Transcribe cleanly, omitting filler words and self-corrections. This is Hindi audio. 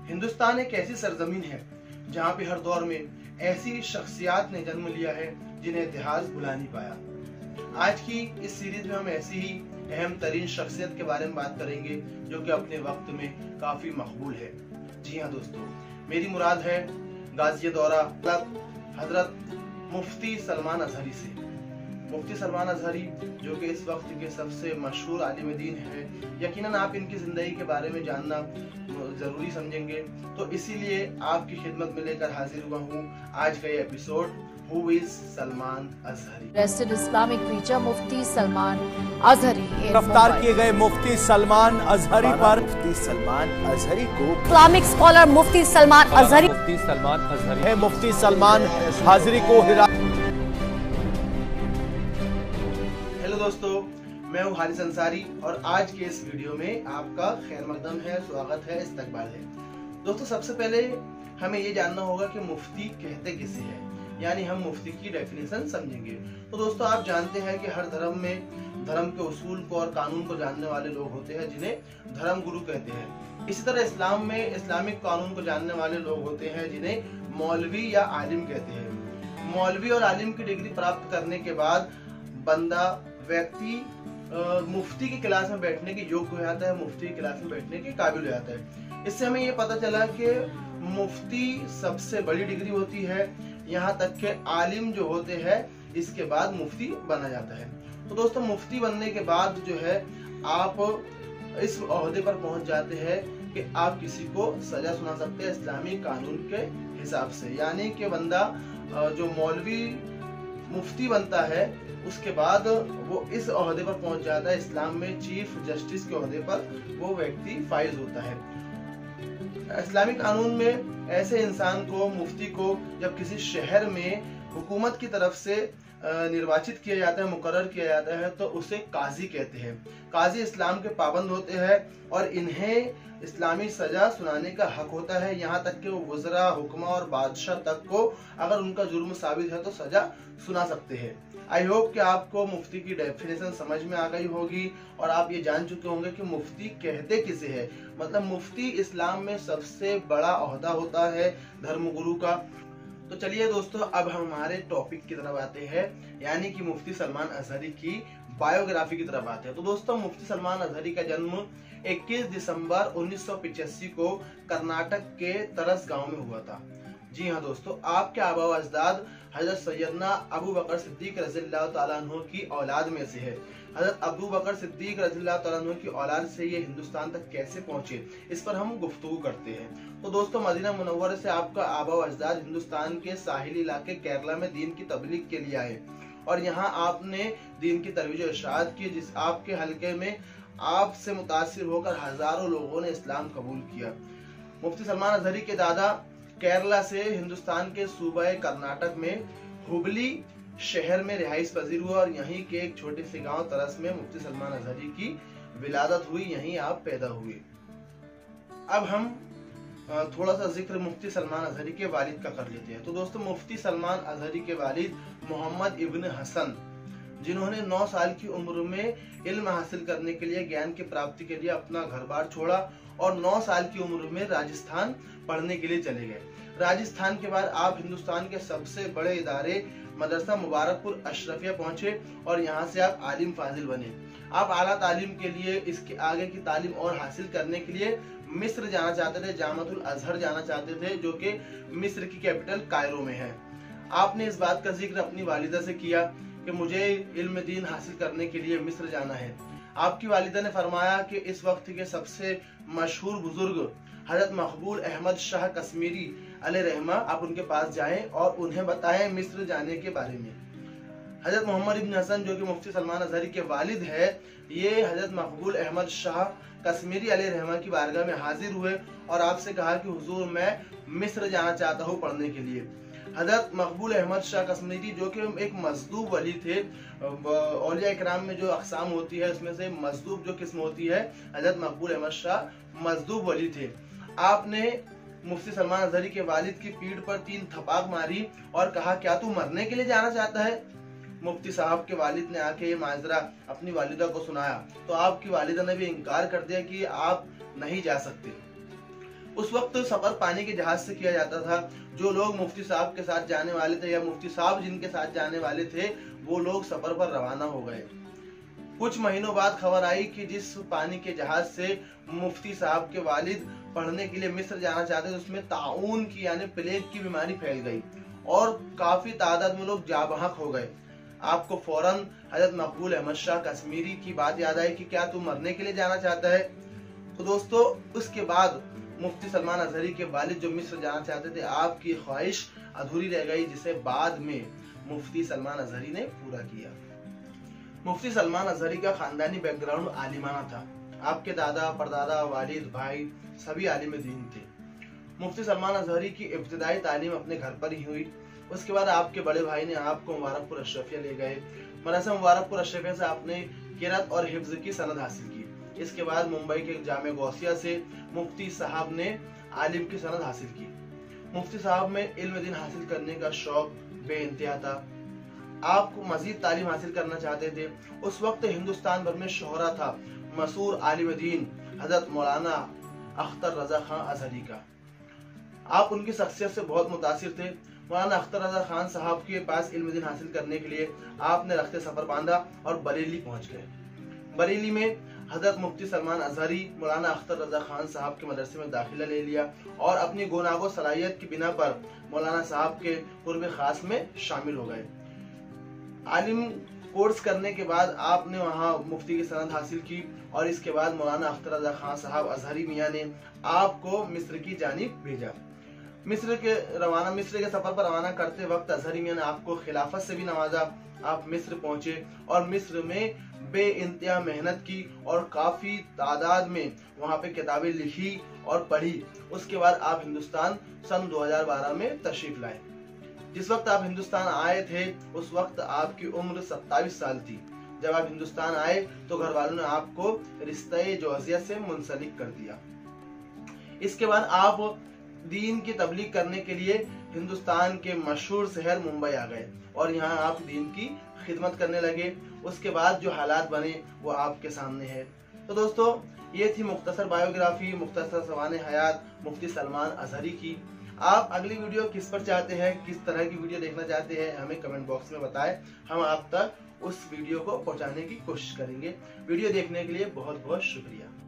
हिंदुस्तान एक ऐसी सरजमीन है जहाँ पे हर दौर में ऐसी शख्सियात ने जन्म लिया है जिन्हें इतिहास भुला नहीं पाया। आज की इस सीरीज में हम ऐसी ही अहम तरीन शख्सियत के बारे में बात करेंगे जो कि अपने वक्त में काफी मकबूल है। जी हाँ दोस्तों, मेरी मुराद है गाज़िया दौरा हजरत मुफ्ती सलमान अजहरी से। मुफ्ती सलमान अजहरी जो कि इस वक्त के सबसे मशहूर आलिम दीन है, यकीनन आप इनकी जिंदगी के बारे में जानना जरूरी समझेंगे, तो इसीलिए आपकी खिदमत में लेकर हाजिर हुआ हूँ आज का ये episode Who is Salman Azhari. Arrested Islamic preacher मुफ्ती सलमान अजहरी गिरफ्तार किए गए मुफ्ती सलमान अजहरी पर मुफ्ती सलमान अजहरी को इस्लामिक स्कॉलर मुफ्ती सलमान अजहरी है मुफ्ती सलमान अजहरी को हेलो दोस्तों, मैं हूँ हारिस अंसारी और आज के इस वीडियो में आपका खैर मकदम है, स्वागत है, इस्तकबाल है। दोस्तों, सबसे पहले हमें ये जानना होगा कि मुफ्ती कहते किसे है, यानी हम मुफ्ती की डेफिनेशन समझेंगे। तो दोस्तों, आप जानते हैं कि हर धर्म में धर्म के उसूल को और कानून को जानने वाले लोग होते हैं जिन्हें धर्म गुरु कहते हैं। इसी तरह इस्लाम में इस्लामिक कानून को जानने वाले लोग होते हैं जिन्हें मौलवी या आलिम कहते हैं। मौलवी और आलिम की डिग्री प्राप्त करने के बाद व्यक्ति मुफ्ती की क्लास में बैठने के योग्य हो जाता है, मुफ्ती की क्लास में बैठने के काबिल हो जाता है। इससे हमें ये पता चला कि मुफ्ती सबसे बड़ी डिग्री होती है, यहाँ तक के आलिम जो होते हैं इसके बाद मुफ्ती बना जाता है। तो दोस्तों, मुफ्ती बनने के बाद जो है आप इस ओहदे पर पहुंच जाते हैं कि आप किसी को सजा सुना सकते हैं इस्लामी कानून के हिसाब से। यानी कि बंदा जो मौलवी मुफ्ती बनता है उसके बाद वो इस ओहदे पर पहुंच जाता है, इस्लाम में चीफ जस्टिस के ओहदे पर वो व्यक्ति फाइज होता है। इस्लामिक कानून में ऐसे इंसान को, मुफ्ती को, जब किसी शहर में हुकूमत की तरफ से निर्वाचित किया जाता है, मुकर्रर किया जाता है, तो उसे काजी कहते हैं। काजी इस्लाम के पाबंद होते हैं और इन्हें इस्लामी सजा सुनाने का हक होता है। यहाँ तक कि वो वज़रा, हुक्मा और बादशाह तक को अगर उनका जुर्म साबित है तो सजा सुना सकते हैं। आई होप कि आपको मुफ्ती की डेफिनेशन समझ में आ गई होगी और आप ये जान चुके होंगे कि मुफ्ती कहते किसे है। मतलब मुफ्ती इस्लाम में सबसे बड़ा ओहदा होता है धर्मगुरु का। तो चलिए दोस्तों, अब हम हमारे टॉपिक की तरफ आते हैं, यानी कि मुफ्ती सलमान अजहरी की बायोग्राफी की तरफ आते हैं। तो दोस्तों, मुफ्ती सलमान अजहरी का जन्म 21 दिसंबर 1985 को कर्नाटक के तरस गांव में हुआ था। जी हाँ दोस्तों, आपके आबा व अजदाद हजरत सैयदना अबू बकर सिद्दीक रज़ियल्लाहु तआला अन्हु की औलाद में से है। हजरत अबू बकर सिद्दीक रज़ियल्लाहु तआला अन्हु की औलाद से ये हिंदुस्तान तक कैसे पहुंचे, इस पर हम गुफ्तगू करते हैं। तो दोस्तों, मदीना मुनव्वरा से आपका आबा व अजदाद हिंदुस्तान के साहिली इलाके केरला में दीन की तबलीग के लिए आए और यहाँ आपने दीन की तरवीज और इरशाद की, जिस आपके हलके में आपसे मुतासिर होकर हजारों लोगों ने इस्लाम कबूल किया। मुफ्ती सलमान अजहरी के दादा केरला से हिंदुस्तान के सूबा कर्नाटक में हुबली शहर में रिहाइश पजीर हुआ और यहीं के एक छोटे से गांव तरस में मुफ्ती सलमान अजहरी की विलादत हुई, यहीं आप पैदा हुए। अब हम थोड़ा सा जिक्र मुफ्ती सलमान अजहरी के वालिद का कर लेते हैं। तो दोस्तों, मुफ्ती सलमान अजहरी के वालिद मोहम्मद इब्न हसन, जिन्होंने 9 साल की उम्र में इल्म हासिल करने के लिए, ज्ञान की प्राप्ति के लिए अपना घर बार छोड़ा और 9 साल की उम्र में राजस्थान पढ़ने के लिए चले गए। राजस्थान के बाद आप हिंदुस्तान के सबसे बड़े इदारे मदरसा मुबारकपुर अशरफिया पहुंचे और यहाँ से आप आलिम फाजिल बने। आप आला तालीम के लिए, इसके आगे की तालीम और हासिल करने के लिए मिस्र जाना चाहते थे, जामतुल अजहर जाना चाहते थे, जो कि मिस्र की कैपिटल कायरो में है। आपने इस बात का जिक्र अपनी वालिदा से किया कि मुझे इल्म दीन हासिल करने के लिए मिस्र जाना है। आपकी वालिदा ने फरमाया कि इस वक्त के सबसे मशहूर बुजुर्ग हजरत मकबूल अहमद शाह कश्मीरी अलैहिर्रहमा, आप उनके पास जाएं और उन्हें बताएं मिस्र जाने के बारे में। हजरत मोहम्मद इब्न हसन, जो कि मुफ्ती सलमान अजहरी के वालिद है, ये हजरत मकबूल अहमद शाह कश्मीरी अलैहिर्रहमा की बारगाह में हाजिर हुए और आपसे कहा कि हुजूर, मैं मिस्र जाना चाहता हूँ पढ़ने के लिए। हजरत मकबूल अहमद शाह कश्मीरी, जो कि एक मजदूब वली थे, औलिया इकराम में जो अक़साम होती है उसमें से मजदूब जो किस्म होती है, हजरत मकबूल अहमद शाह मजदूब वली थे। आपने मुफ्ती सलमान अजहरी के वालिद की पीठ पर 3 थपाक मारी और कहा, क्या तू मरने के लिए जाना चाहता है? मुफ्ती साहब के वालिद ने आके ये माजरा अपनी वालिदा को सुनाया तो आपकी वालिदा ने भी इनकार कर दिया कि आप नहीं जा सकते। उस वक्त सफर पानी के जहाज से किया जाता था। जो लोग मुफ्ती साहब के साथ जाने वाले थे या मुफ्ती साहब जिनके साथ जाने वाले थे वो लोग सफर पर रवाना हो गए। कुछ महीनों बाद खबर आई कि जिस पानी के जहाज से मुफ्ती साहब के वालिद पढ़ने के लिए मिस्र जाना चाहते थे उसमें ताउन की यानी प्लेग की बीमारी फैल गई और काफी तादाद में लोग जाबहक हो गए। आपको फौरन हजरत मकबूल अहमद शाह कश्मीरी की बात याद आई कि क्या तू मरने के लिए जाना चाहता है। तो दोस्तों उसके बाद मुफ्ती सलमान अजहरी के वालिद जो मिस्र जाना चाहते थे, आपकी ख्वाहिश अधूरी रह गई जिसे बाद में मुफ्ती सलमान अजहरी ने पूरा किया। मुफ्ती सलमान अजहरी का खानदानी बैकग्राउंड आलिमाना था। आपके दादा परदादा वालिद भाई सभी आलिम दीन थे। मुफ्ती सलमान अजहरी की इब्तिदाई तालीम अपने घर पर ही हुई। उसके बाद आपके बड़े भाई ने आपको मुबारकपुर अशरफिया ले गए। मदरसा मुबारकपुर अशरफिया से आपने किरात और हिफ्ज की सनद हासिल की। इसके बाद मुंबई के जामे गौसिया से मुफ्ती साहब ने आलिम की सनद हासिल की। मुफ्ती साहब में इल्म दीन हासिल करने का शौक बेइंतहा था। आप मजीद तालीम हासिल करना चाहते थे। उस वक्त हिंदुस्तान भर में शोहरा था मशहूर आलिम दीन हजरत मौलाना अख्तर रजा खान अजहरी का। आप उनकी शख्सियत से बहुत मुतासिर थे। मौलाना अख्तर रजा खान साहब के पास इल्म दीन हासिल करने के लिए आपने रख्ते सफर बांधा और बरेली पहुंच गए। बरेली में हजरत मुफ्ती सलमान अजहरी मौलाना अख्तर रजा खान साहब के मदरसे में दाखिला ले लिया और अपनी गोनागो सलाहियत की बिना पर मौलाना साहब के कुर्ब खास में शामिल हो गए। आलिम कोर्स करने के बाद आपने वहाँ मुफ्ती की सनद हासिल की और इसके बाद मौलाना अख्तर रजा खान साहब अजहरी मियाँ ने आपको मिस्र की जानिब भेजा। मिस्र के सफर पर रवाना करते वक्त अजहरी मियाँ ने आपको खिलाफत से भी नवाजा। आप मिस्र पहुंचे और मिस्र में बेइंतहा मेहनत की और काफी तादाद में वहां पे किताबें लिखी और पढ़ी। उसके बाद आप हिंदुस्तान सन 2012 में तशरीफ लाए। जिस वक्त आप हिंदुस्तान आए थे उस वक्त आपकी उम्र 27 साल थी। जब आप हिंदुस्तान आए तो घर वालों ने आपको रिश्ते जोजिया से मुंसलिक कर दिया। इसके बाद आप दीन की तबलीग करने के लिए हिंदुस्तान के मशहूर शहर मुंबई आ गए और यहाँ आप दीन की खिदमत करने लगे। उसके बाद जो हालात बने वो आपके सामने है। तो दोस्तों ये थी मुख्तसर बायोग्राफी, मुख्तसर सवाने हयात मुफ्ती सलमान अजहरी की। आप अगली वीडियो किस पर चाहते हैं, किस तरह की वीडियो देखना चाहते हैं हमें कमेंट बॉक्स में बताएं। हम आप तक उस वीडियो को पहुंचाने की कोशिश करेंगे। वीडियो देखने के लिए बहुत बहुत शुक्रिया।